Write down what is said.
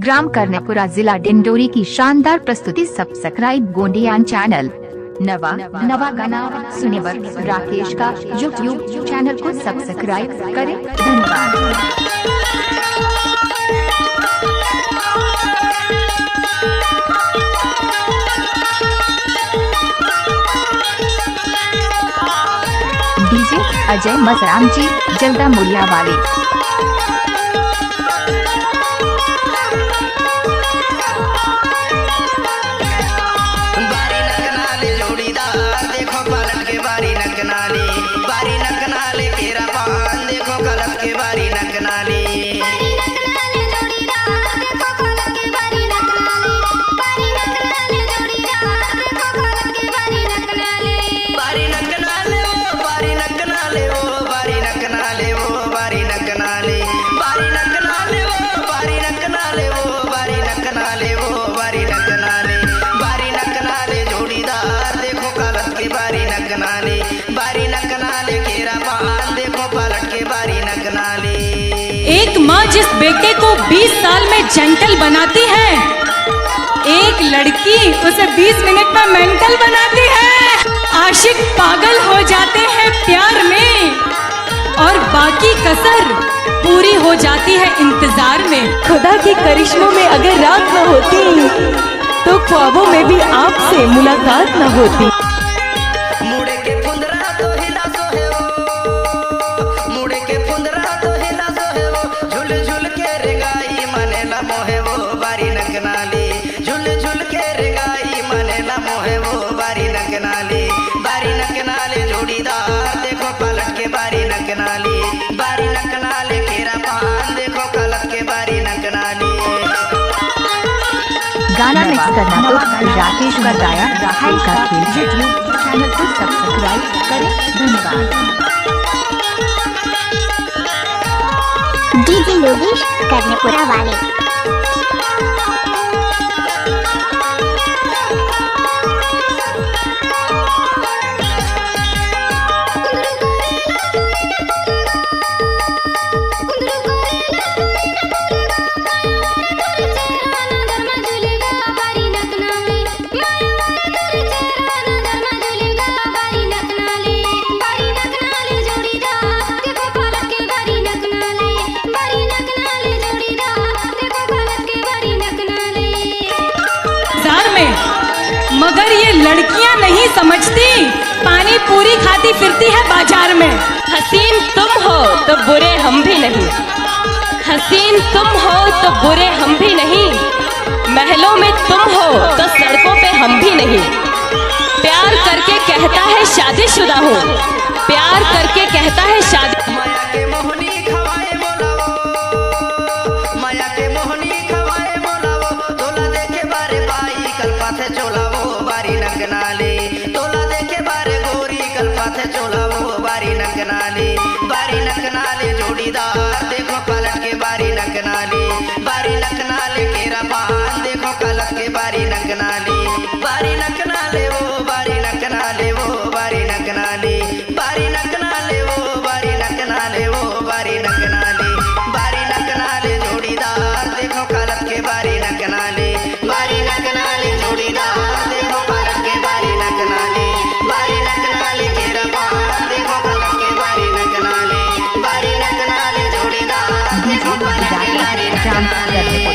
Gram Karanpura जिला डिंडोरी की शानदार प्रस्तुति। Subscribe Gondiyan channel. नवा गाना सुने वक्त राकेश का यूट्यूब चैनल को सब्सक्राइब करें। धन्यवाद। डीजे अजय मसराम जी, जल्दा मुलिया वाले। बारी नकनाले तेरा पान देखो कलप के बारी नकनाले। एक माँ जिस बेटे को 20 साल में जेंटल बनाती है, एक लड़की उसे 20 मिनट में मेंटल बनाती है। आशिक पागल हो जाते हैं प्यार में और बाकी कसर पूरी हो जाती है इंतजार में। खुदा के करिश्मों में अगर रात न होती तो ख्वाबों में भी आपसे मुलाकात न होती। मुड़े के फुंदरा तो हिला सो है वो, मुड़े के फुंदरा तो हिला सो है वो, झुल झुल के रेगाई मने ला मोहे वो बारी नकनाली। झुल झुल के रेगाई मने ला मोहे वो बारी नकनाली। बारी नकनाली जोड़ीदार देखो पलट के बारी नकनाली। बारी नकनाली केरा पान देखो कलक के बारी नकनाली। गाना मिक्स करना तो राकेश का गाया राहुल का खेल। यूट्यूब चैनल को सब्सक्राइब करें। धन्यवाद। डीजे योगेश कर्णपुरा वाले। मगर ये लड़कियां नहीं समझती, पानी पूरी खाती फिरती है बाजार में। हसीन तुम हो तो बुरे हम भी नहीं, हसीन तुम हो तो बुरे हम भी नहीं, महलों में तुम हो तो सड़कों पे हम भी नहीं। प्यार करके कहता है शादीशुदा हूँ, प्यार करके कहता है शादी। माया के मोहनी खवाए बोलावो, माया के मोहनी खवाए बोलावो, तोला देखे बारे बाई कल्पा थे चोलावो बारी नकनाली। तोला देखे बारे गोरी कल्पा थे चोलावो बारी नकनाली। बारी नकनाली जोड़ीदार देखो पलट के बारी नकनाली। बारी नकनाली केरा पान देखो कलक के बारी नकनाली। बारी नकनाली वो बारी नकनाली वो बारी नकनाली। बारी नकनाली वो बारी नकनाली वो बारी नकनाली। बारी नकनाली जोड़ीदार देखो कलक के बारी नकनाली। बारी नकनाली जोड़ीदार देखो कलक के बारी नकनाली। बारी नकनाली केरा पान देखो कलक के बारी नकनाली। बारी नकनाली जोड़ीदार देखो कलक के बारी नकनाली।